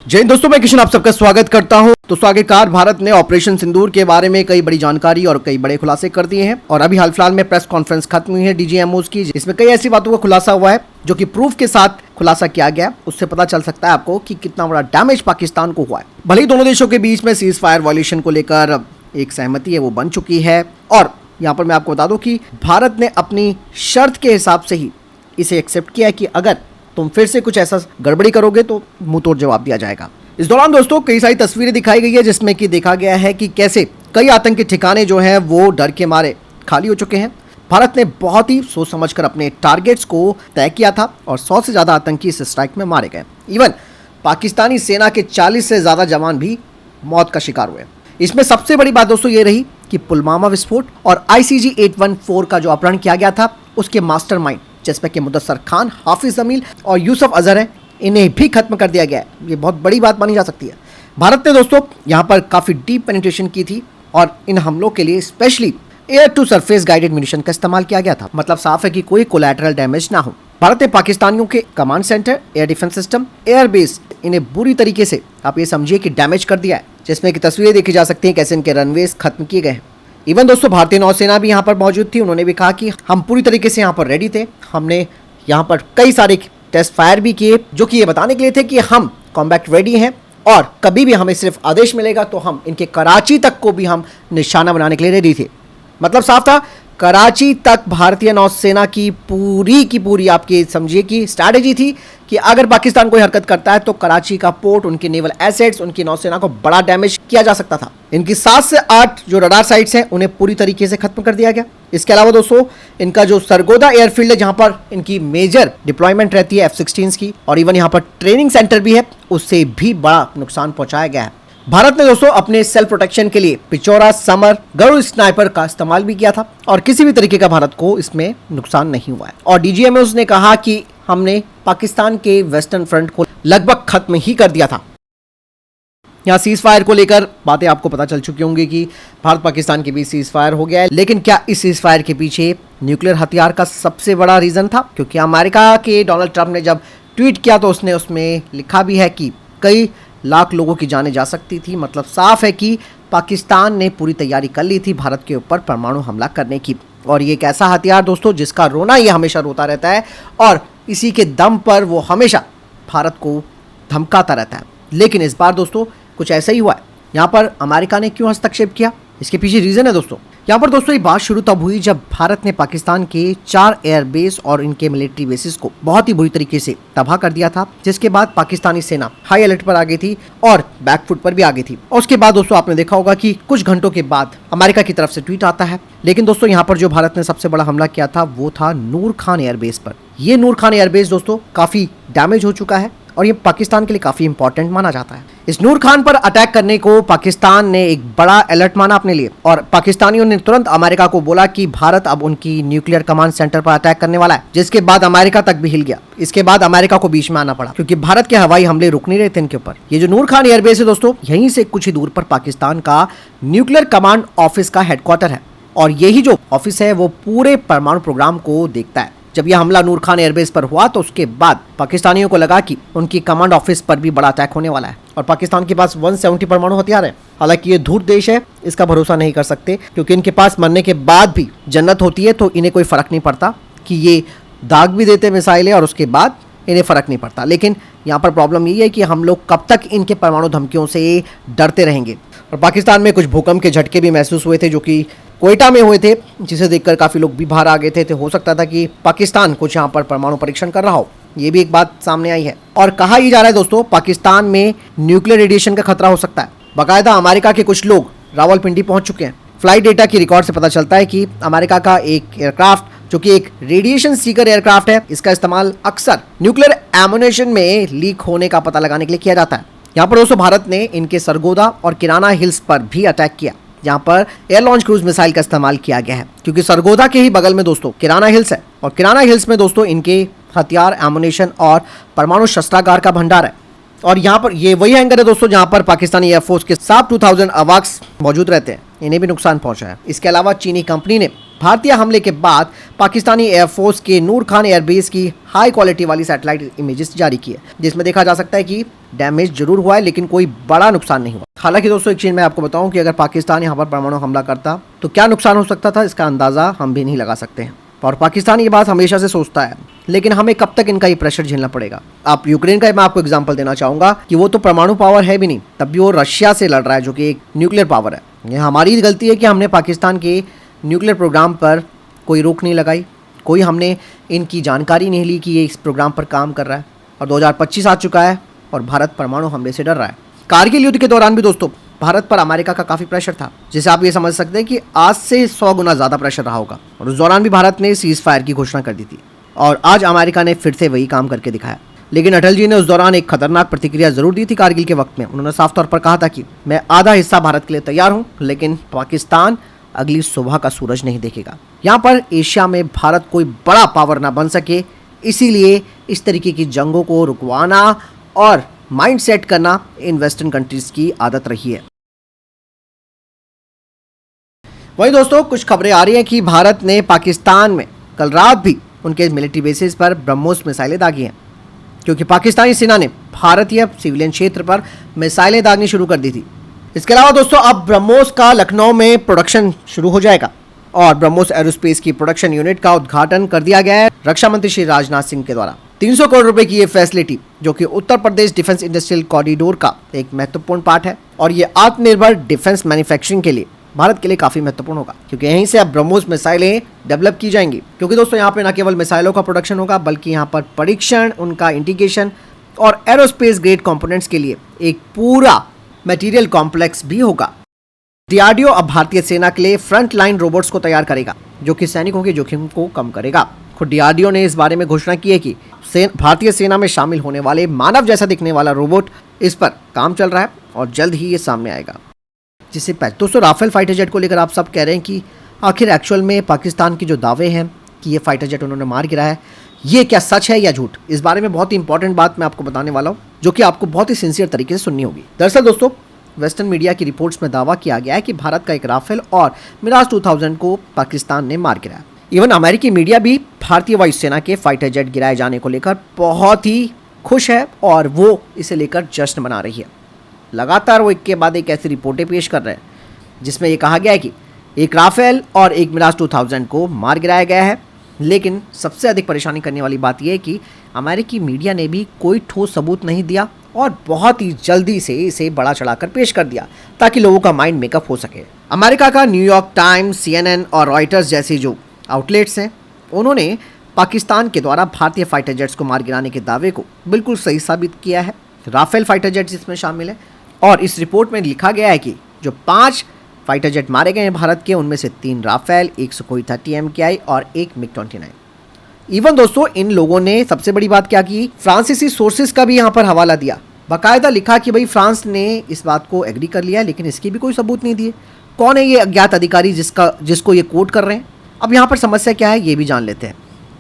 जय हिंद दोस्तों, मैं किशन आप सबका स्वागत करता हूं। दोस्तों आखिरकार भारत ने ऑपरेशन सिंदूर के बारे में कई बड़ी जानकारी और कई बड़े खुलासे कर दिए हैं और अभी हाल फिलहाल में प्रेस कॉन्फ्रेंस खत्म हुई है डीजीएमओज की, जिसमें कई ऐसी बातों का खुलासा हुआ है जो कि प्रूफ के साथ खुलासा किया गया। उससे पता चल सकता है आपको कि कितना बड़ा डैमेज पाकिस्तान को हुआ है। भले ही दोनों देशों के बीच में सीज फायर वायलेशन को लेकर एक सहमति है वो बन चुकी है और यहाँ पर मैं आपको बता दूं कि भारत ने अपनी शर्त के हिसाब से ही इसे एक्सेप्ट किया है कि अगर तुम फिर से कुछ ऐसा गड़बड़ी करोगे तो मुंह तोड़ जवाब दिया जाएगा। इस दौरान दोस्तों कई सारी तस्वीरें दिखाई गई है जिसमें कि देखा गया है कि कैसे कई आतंकी ठिकाने जो हैं वो डर के मारे खाली हो चुके हैं। भारत ने बहुत ही सोच समझकर अपने टारगेट्स को तय किया था और 100 से ज़्यादा आतंकी इस स्ट्राइक में मारे गए। इवन पाकिस्तानी सेना के 40 से ज़्यादा जवान भी मौत का शिकार हुए। इसमें सबसे बड़ी बात दोस्तों ये रही कि पुलवामा विस्फोट और ICG 814 का जो अपहरण किया गया था उसके मास्टरमाइंड जिसमें कि मुदस्सर खान, हाफिज जमील और यूसुफ अजहर है, इन्हें भी खत्म कर दिया गया है। ये बहुत बड़ी बात मानी जा सकती है। भारत ने दोस्तों यहाँ पर काफ़ी डीप पेनिट्रेशन की थी और इन हमलों के लिए specially air to surface guided munition का इस्तेमाल किया गया था। मतलब साफ है कि कोई कोलैटरल डैमेज ना हो। भारत ने पाकिस्तानियों के command centre, air defence system, air base इन्हें बुरी तरीके से आप ये समझिए कि डैमेज कर दिया है, जिसमें की तस्वीरें देखी जा सकती हैं कैसे इनके रनवेज खत्म किए गए हैं। इवन दोस्तों भारतीय नौसेना भी यहाँ पर मौजूद थी। उन्होंने भी कहा कि हम पूरी तरीके से यहाँ पर रेडी थे। हमने यहाँ पर कई सारे टेस्ट फायर भी किए जो कि ये बताने के लिए थे कि हम कॉम्बैट रेडी हैं और कभी भी हमें सिर्फ आदेश मिलेगा तो हम इनके कराची तक को भी हम निशाना बनाने के लिए रेडी थे। मतलब साफ था, कराची तक भारतीय नौसेना की पूरी आपकी समझिए कि स्ट्रैटेजी थी कि अगर पाकिस्तान कोई हरकत करता है तो कराची का पोर्ट, उनकी नेवल एसेट्स, उनकी नौसेना को बड़ा डैमेज किया जा सकता था। इनकी 7 से 8 जो रडार साइट्स हैं उन्हें पूरी तरीके से खत्म कर दिया गया। इसके अलावा दोस्तों इनका जो सरगोदा एयरफील्ड है जहां पर इनकी मेजर डिप्लॉयमेंट रहती है F-16 की और इवन यहाँ पर ट्रेनिंग सेंटर भी है, उससे भी बड़ा नुकसान पहुंचाया गया है। भारत ने दोस्तों अपने सेल्फ प्रोटेक्शन के लिए पिचौरा, समर, गरुड़ स्नाइपर का इस्तेमाल भी किया था और किसी भी तरीके का भारत को इसमें नुकसान नहीं हुआ है। और डीजीएमओ ने कहा कि हमने पाकिस्तान के वेस्टर्न फ्रंट को लगभग खत्म ही कर दिया था। यहाँ सीज फायर को लेकर बातें आपको पता चल चुकी होंगी कि भारत पाकिस्तान के बीच सीज फायर हो गया है, लेकिन क्या इस सीज फायर के पीछे न्यूक्लियर हथियार का सबसे बड़ा रीजन था? क्योंकि अमेरिका के डोनाल्ड ट्रंप ने जब ट्वीट किया तो उसने उसमें लिखा भी है कि कई लाख लोगों की जानें जा सकती थी। मतलब साफ है कि पाकिस्तान ने पूरी तैयारी कर ली थी भारत के ऊपर परमाणु हमला करने की। और ये एक ऐसा हथियार दोस्तों जिसका रोना ये हमेशा रोता रहता है और इसी के दम पर वो हमेशा भारत को धमकाता रहता है। लेकिन इस बार दोस्तों कुछ ऐसा ही हुआ है। यहाँ पर अमेरिका ने क्यों हस्तक्षेप किया, इसके पीछे रीजन है दोस्तों। यहाँ पर दोस्तों ये बात शुरू तब हुई जब भारत ने पाकिस्तान के 4 एयरबेस और इनके मिलिट्री बेसिस को बहुत ही बुरी तरीके से तबाह कर दिया था, जिसके बाद पाकिस्तानी सेना हाई अलर्ट पर आ गई थी और बैकफुट पर भी आ गई थी। और उसके बाद दोस्तों आपने देखा होगा कि कुछ घंटों के बाद अमेरिका की तरफ से ट्वीट आता है। लेकिन दोस्तों यहाँ पर जो भारत ने सबसे बड़ा हमला किया था वो था नूर खान एयरबेस पर। ये नूर खान एयरबेस दोस्तों काफी डैमेज हो चुका है और ये पाकिस्तान के लिए काफी इंपॉर्टेंट माना जाता है। इस नूर खान पर अटैक करने को पाकिस्तान ने एक बड़ा अलर्ट माना अपने लिए और पाकिस्तानियों ने तुरंत अमेरिका को बोला कि भारत अब उनकी न्यूक्लियर कमांड सेंटर पर अटैक करने वाला है, जिसके बाद अमेरिका तक भी हिल गया। इसके बाद अमेरिका को बीच में आना पड़ा क्योंकि भारत के हवाई हमले रुक नहीं रहे थे इनके ऊपर। ये जो नूर खान एयरबेस है दोस्तों, यहीं से कुछ ही दूर पर पाकिस्तान का न्यूक्लियर कमांड ऑफिस का हेडक्वार्टर है और यही जो ऑफिस है वो पूरे परमाणु प्रोग्राम को देखता है। जब यह हमला नूर खान एयरबेस पर हुआ तो उसके बाद पाकिस्तानियों को लगा कि उनकी कमांड ऑफिस पर भी बड़ा अटैक होने वाला है और पाकिस्तान के पास 170 परमाणु हथियार है। हालांकि ये धूर्त देश है, इसका भरोसा नहीं कर सकते क्योंकि इनके पास मरने के बाद भी जन्नत होती है, तो इन्हें कोई फर्क नहीं पड़ता कि ये दाग भी देते मिसाइलें और उसके बाद इन्हें फर्क नहीं पड़ता। लेकिन यहाँ पर प्रॉब्लम ये है कि हम लोग कब तक इनके परमाणु धमकियों से डरते रहेंगे। और पाकिस्तान में कुछ भूकंप के झटके भी महसूस हुए थे जो कि कोयटा में हुए थे, जिसे देखकर काफ़ी लोग भी बाहर आ गए थे। तो हो सकता था कि पाकिस्तान कुछ यहाँ पर परमाणु परीक्षण कर रहा हो, ये भी एक बात सामने आई है। और कहा ही जा रहा है दोस्तों पाकिस्तान में न्यूक्लियर रेडिएशन का खतरा हो सकता है। बाकायदा अमेरिका के कुछ लोग रावलपिंडी पहुंच चुके हैं। फ्लाइट डेटा की रिकॉर्ड से पता चलता है कि अमेरिका का एक एयरक्राफ्ट जो कि एक रेडिएशन सीकर एयरक्राफ्ट है, इसका इस्तेमाल अक्सर न्यूक्लियर एमुनेशन में लीक होने का पता लगाने के लिए किया जाता है। यहाँ पर दोस्तों भारत ने इनके सरगोदा और किराना हिल्स पर भी अटैक किया, जहाँ पर एयर लॉन्च क्रूज मिसाइल का इस्तेमाल किया गया है क्योंकि सरगोदा के ही बगल में दोस्तों किराना हिल्स है और किराना हिल्स में दोस्तों इनके हथियार, एमुनेशन और परमाणु शस्त्रागार का भंडार है। और यहाँ पर ये वही हैंगर है दोस्तों जहाँ पर पाकिस्तानी एयरफोर्स के साब 2000 अवाक्स मौजूद रहते हैं। इन्हें भी नुकसान पहुंचा है। इसके अलावा चीनी कंपनी ने भारतीय हमले के बाद पाकिस्तानी एयरफोर्स के नूर खान एयरबेस की हाई क्वालिटी वाली सैटेलाइट इमेजेस जारी की है, जिसमें देखा जा सकता है कि डैमेज जरूर हुआ है लेकिन कोई बड़ा नुकसान नहीं हुआ। हालांकि दोस्तों एक चीज मैं आपको बताऊं कि अगर पाकिस्तान यहाँ पर परमाणु हमला करता तो क्या नुकसान हो सकता था, इसका अंदाजा हम भी नहीं लगा सकते हैं। और पाकिस्तान ये बात हमेशा से सोचता है, लेकिन हमें कब तक इनका ये प्रेशर झेलना पड़ेगा। आप यूक्रेन का मैं आपको एग्जांपल देना चाहूंगा कि वो तो परमाणु पावर है भी नहीं, तब भी वो रशिया से लड़ रहा है जो कि एक न्यूक्लियर पावर है। ये हमारी गलती है कि हमने पाकिस्तान के न्यूक्लियर प्रोग्राम पर कोई रोक नहीं लगाई, कोई हमने इनकी जानकारी नहीं ली कि ये इस प्रोग्राम पर काम कर रहा है। और 2025 आ चुका है और भारत परमाणु हमले से डर रहा है। कारगिल युद्ध के दौरान भी दोस्तों भारत पर अमेरिका का काफ़ी प्रेशर था, जिसे आप ये समझ सकते हैं कि आज से 100 गुना ज़्यादा प्रेशर रहा होगा। और उस दौरान भी भारत ने सीज फायर की घोषणा कर दी थी और आज अमेरिका ने फिर से वही काम करके दिखाया। लेकिन अटल जी ने उस दौरान एक खतरनाक प्रतिक्रिया जरूर दी थी कारगिल के वक्त में। उन्होंने साफ तौर पर कहा था कि मैं आधा हिस्सा भारत के लिए तैयार हूँ, लेकिन पाकिस्तान अगली सुबह का सूरज नहीं देखेगा। यहाँ पर एशिया में भारत कोई बड़ा पावर ना बन सके, इसीलिए इस तरीके की जंगों को रुकवाना और माइंड सेट करना इन वेस्टर्न कंट्रीज की आदत रही है। वही दोस्तों कुछ खबरें आ रही हैं कि भारत ने पाकिस्तान में कल रात भी उनके मिलिट्री बेसिस पर ब्रह्मोस मिसाइलें दागी हैं, क्योंकि पाकिस्तानी सेना ने भारतीय सिविलियन क्षेत्र पर मिसाइलें दागनी शुरू कर दी थी। इसके अलावा दोस्तों अब ब्रह्मोस का लखनऊ में प्रोडक्शन शुरू हो जाएगा और ब्रह्मोस एरोस्पेस की प्रोडक्शन यूनिट का उद्घाटन कर दिया गया है रक्षा मंत्री श्री राजनाथ सिंह के द्वारा। 300 करोड़ रुपए की ये फैसिलिटी जो कि Uttar Pradesh defence industrial corridor का एक महत्वपूर्ण पार्ट है और ये आत्मनिर्भर डिफेंस मैन्युफैक्चरिंग के लिए भारत के लिए काफी महत्वपूर्ण होगा, क्योंकि यहीं से अब ब्रह्मोस मिसाइलें डेवलप की जाएंगी। क्योंकि दोस्तों यहाँ पे न केवल मिसाइलों का प्रोडक्शन होगा बल्कि यहाँ पर परीक्षण, उनका इंटीग्रेशन और एरोस्पेस ग्रेड कंपोनेंट्स के लिए एक पूरा मटेरियल कॉम्प्लेक्स भी होगा। डीआरडीओ अब भारतीय सेना के लिए फ्रंट लाइन रोबोट्स को तैयार करेगा जो कि सैनिकों के जोखिम को कम करेगा। खुद डीआरडीओ ने इस बारे में घोषणा की है कि भारतीय सेना में शामिल होने वाले मानव जैसा दिखने वाला रोबोट इस पर काम चल रहा है और जल्द ही ये सामने आएगा। जिससे दोस्तों राफेल फाइटर जेट को लेकर आप सब कह रहे हैं कि आखिर एक्चुअल में पाकिस्तान के जो दावे हैं कि ये फाइटर जेट उन्होंने मार गिराया है, ये क्या सच है या झूठ, इस बारे में बहुत ही इंपॉर्टेंट बात मैं आपको बताने वाला हूँ जो कि आपको बहुत ही सिंसियर तरीके से सुननी होगी। दरअसल दोस्तों वेस्टर्न मीडिया की रिपोर्ट्स में दावा किया गया है कि भारत का एक राफेल और मिराज 2000 को पाकिस्तान ने मार गिराया। इवन अमेरिकी मीडिया भी भारतीय वायुसेना के फाइटर जेट गिराए जाने को लेकर बहुत ही खुश है और वो इसे लेकर जश्न मना रही है। लगातार वो एक के बाद एक ऐसी रिपोर्टें पेश कर रहे हैं जिसमें ये कहा गया है कि एक राफेल और एक मिराज 2000 को मार गिराया गया है। लेकिन सबसे अधिक परेशानी करने वाली बात यह है कि अमेरिकी मीडिया ने भी कोई ठोस सबूत नहीं दिया और बहुत ही जल्दी से इसे बड़ा चढ़ाकर पेश कर दिया ताकि लोगों का माइंड मेकअप हो सके। अमेरिका का न्यूयॉर्क टाइम्स, CNN और रॉयटर्स जैसी जो आउटलेट्स हैं उन्होंने पाकिस्तान के द्वारा भारतीय फाइटर जेट्स को मार गिराने के दावे को बिल्कुल सही साबित किया है। राफेल फाइटर जेट्स इसमें शामिल है और इस रिपोर्ट में लिखा गया है कि जो 5 फाइटर जेट मारे गए हैं भारत के, उनमें से 3 राफेल, 1 सुखोई 30 MKI और 1 MiG-29। इवन दोस्तों इन लोगों ने सबसे बड़ी बात क्या की, फ्रांसीसी सोर्सेज का भी यहाँ पर हवाला दिया। बाकायदा लिखा कि भाई फ्रांस ने इस बात को एग्री कर लिया है, लेकिन इसकी भी कोई सबूत नहीं दिए। कौन है ये अज्ञात अधिकारी जिसको ये कोट कर रहे हैं? अब यहाँ पर समस्या क्या है ये भी जान लेते हैं।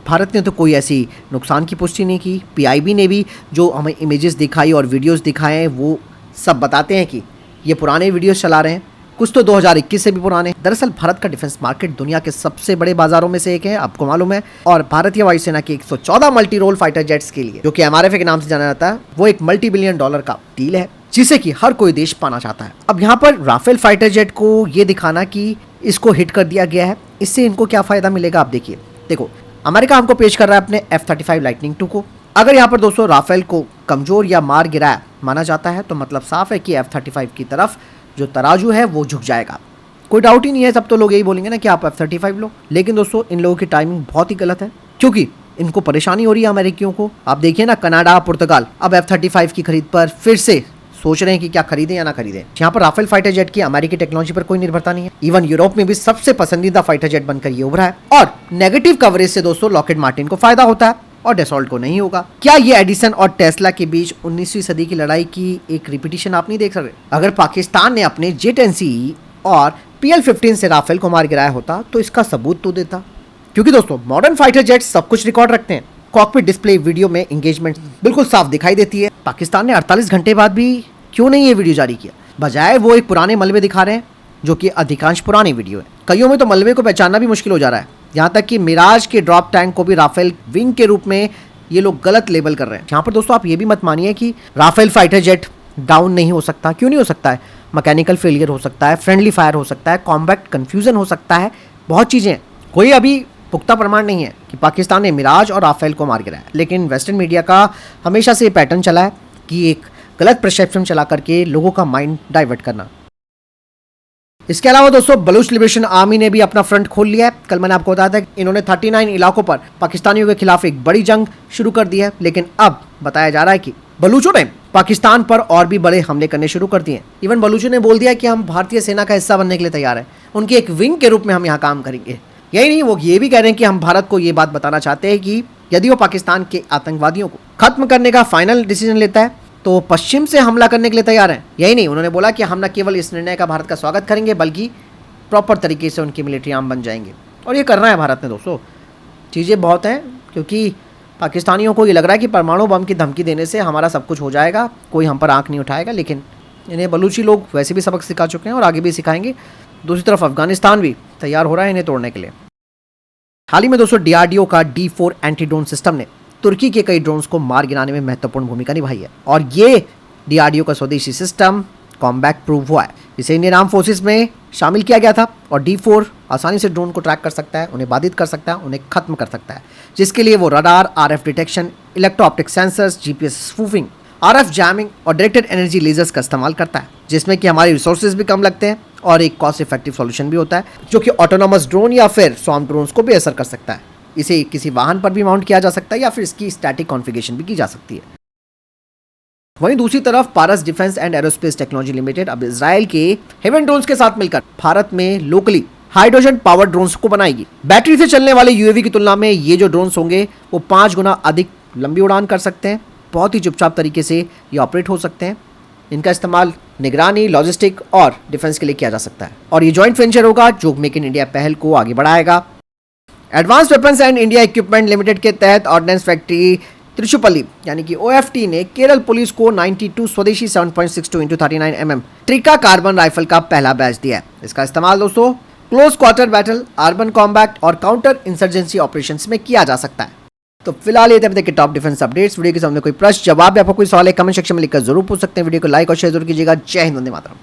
भारत ने तो कोई ऐसी नुकसान की पुष्टि नहीं की। PIB ने भी जो हमें इमेजेस दिखाई और वीडियोस दिखाए हैं वो सब बताते हैं कि ये पुराने वीडियोस चला रहे हैं, कुछ तो 2021 से भी पुराने। दरअसल भारत का डिफेंस मार्केट दुनिया के सबसे बड़े बाजारों में से एक है, आपको मालूम है। और भारतीय वायुसेना के 114 मल्टी रोल फाइटर जेट्स के लिए, जो कि MRF के नाम से जाना जाता है, वो एक $multi-billion का डील है जिसे कि हर कोई देश पाना चाहता है। अब यहाँ पर राफेल फाइटर जेट को ये दिखाना कि इसको हिट कर दिया गया है, इससे इनको क्या फायदा मिलेगा आप देखिए। देखो अमेरिका हमको पेश कर रहा है अपने F-35 लाइटनिंग 2 को। अगर यहाँ पर दोस्तों राफेल को कमजोर या मार गिराया माना जाता है तो मतलब साफ है कि F-35 की तरफ जो तराजू है वो झुक जाएगा। कोई डाउट ही नहीं है, सब तो लोग यही बोलेंगे ना कि आप F-35 लो। लेकिन दोस्तों इन लोगों की टाइमिंग बहुत ही गलत है, क्योंकि इनको परेशानी हो रही है अमेरिकियों को। आप देखिए ना, कनाडा, पुर्तगाल अब F-35 की खरीद पर फिर से सोच रहे हैं कि क्या खरीदें या ना खरीदें। यहाँ पर राफेल फाइटर जेट की अमेरिकी टेक्नोलॉजी पर कोई निर्भरता नहीं है। इवन यूरोप में भी सबसे पसंदीदा फाइटर जेट बनकर ये उभरा है। और नेगेटिव कवरेज से दोस्तों लॉकहीड मार्टिन को फायदा होता है और डेसॉल्ट को नहीं होगा। क्या ये एडिसन और टेस्ला के बीच 19वीं सदी की लड़ाई की एक रिपीटिशन आप नहीं देख सकते? अगर पाकिस्तान ने अपने J-10C और PL-15 से राफेल को मार गिराया होता तो इसका सबूत तो देता। क्योंकि दोस्तों मॉडर्न फाइटर जेट सब कुछ रिकॉर्ड रखते हैं। कॉकपिट डिस्प्ले वीडियो में एंगेजमेंट बिल्कुल साफ दिखाई देती है। पाकिस्तान ने 48 घंटे बाद भी क्यों नहीं ये वीडियो जारी किया? बजाय वो एक पुराने मलबे दिखा रहे हैं जो कि अधिकांश पुरानी वीडियो है। कईयों में तो मलबे को पहचानना भी मुश्किल हो जा रहा है, यहाँ तक कि मिराज के ड्रॉप टैंक को भी राफेल विंग के रूप में ये लोग गलत लेबल कर रहे हैं। यहाँ पर दोस्तों आप ये भी मत मानिए कि राफेल फाइटर जेट डाउन नहीं हो सकता। क्यों नहीं हो सकता है? मैकेनिकल फेलियर हो सकता है, फ्रेंडली फायर हो सकता है, कॉम्बैट कन्फ्यूजन हो सकता है, बहुत चीज़ें हैं। कोई अभी पुख्ता प्रमाण नहीं है कि पाकिस्तान ने मिराज और राफेल को मार गिराया, लेकिन वेस्टर्न मीडिया का हमेशा से पैटर्न चला है कि एक गलत परसेप्शन चला करके लोगों का माइंड डाइवर्ट करना। इसके अलावा दोस्तों बलूच लिबरेशन आर्मी ने भी अपना फ्रंट खोल लिया है। कल मैंने आपको बताया था कि इन्होंने 39 इलाकों पर पाकिस्तानियों के खिलाफ एक बड़ी जंग शुरू कर दी है, लेकिन अब बताया जा रहा है कि बलूचों ने पाकिस्तान पर और भी बड़े हमले करने शुरू कर दिए। इवन बलूचों ने बोल दिया कि हम भारतीय सेना का हिस्सा बनने के लिए तैयार हैं, उनके एक विंग के रूप में हम यहाँ काम करेंगे। यही नहीं, वो ये भी कह रहे हैं कि हम भारत को ये बात बताना चाहते हैं कि यदि वो पाकिस्तान के आतंकवादियों को खत्म करने का फाइनल डिसीजन लेता है तो पश्चिम से हमला करने के लिए तैयार हैं। यही नहीं, उन्होंने बोला कि हम न केवल इस निर्णय का भारत का स्वागत करेंगे बल्कि प्रॉपर तरीके से उनकी मिलिट्री आर्म बन जाएंगे। और ये करना है भारत ने दोस्तों। चीज़ें बहुत हैं, क्योंकि पाकिस्तानियों को ये लग रहा है कि परमाणु बम की धमकी देने से हमारा सब कुछ हो जाएगा, कोई हम पर आंख नहीं उठाएगा। लेकिन इन्हें बलूची लोग वैसे भी सबक सिखा चुके हैं और आगे भी सिखाएंगे। दूसरी तरफ अफगानिस्तान भी तैयार हो रहा है इन्हें तोड़ने के लिए। हाल ही में दोस्तों DRDO का D4 एंटी ड्रोन सिस्टम ने तुर्की के कई ड्रोन्स को मार गिराने में महत्वपूर्ण भूमिका निभाई है, और ये DRDO का स्वदेशी सिस्टम कॉम्बैट प्रूव हुआ है। इसे इंडियन आर्म फोर्सेस में शामिल किया गया था और D4 आसानी से ड्रोन को ट्रैक कर सकता है, उन्हें बाधित कर सकता है, उन्हें खत्म कर सकता है, जिसके लिए वो radar, RF detection, electro optic sensors, GPS spoofing, RF jamming और डायरेक्टेड एनर्जी लेजर्स का इस्तेमाल करता है, जिसमें कि हमारे रिसोर्सेज भी कम लगते हैं और एक कॉस्ट इफेक्टिव सॉल्यूशन भी होता है, जो कि ऑटोनोमस ड्रोन या फिर स्वॉर्म ड्रोन्स को भी असर कर सकता है। इसे किसी वाहन पर भी माउंट किया जा सकता है या फिर इसकी स्टैटिक कॉन्फ़िगरेशन भी की जा सकती है। वहीं दूसरी तरफ Paras defence and aerospace technology limited अब इजराइल के हेवन ड्रोन्स के साथ मिलकर भारत में लोकली हाइड्रोजन पावर ड्रोन्स को बनाएगी। बैटरी से चलने वाले UAV की तुलना में ये जो ड्रोन्स होंगे वो 5 गुना अधिक लंबी उड़ान कर सकते हैं। बहुत ही चुपचाप तरीके से ये ऑपरेट हो सकते हैं। इनका इस्तेमाल निगरानी, लॉजिस्टिक और डिफेंस के लिए किया जा सकता है, और ये जॉइंट वेंचर होगा जो मेक इन इंडिया पहल को आगे बढ़ाएगा। Advance weapons and India equipment limited के तहत ऑर्डिनेंस फैक्ट्री त्रिशुपल्ली यानी कि OFT ने केरल पुलिस को 92 स्वदेशी 7.62 × 39 mm ट्रिका कार्बन राइफल का पहला बैच दिया है। इसका इस्तेमाल दोस्तों close quarter battle, urban combat और काउंटर इंसर्जेंसी ऑपरेशंस में किया जा सकता है। तो फिलहाल ये थे टॉप डिफेंस अपडेट्स। वीडियो के सामने कोई प्रश्न जवाब या आपको कोई सवाल है कमेंट सेक्शन में लिखकर जरूर पूछ सकते हैं। वीडियो को लाइक और शेयर जरूर कीजिएगा। जय हिंद, वंदे मातरम।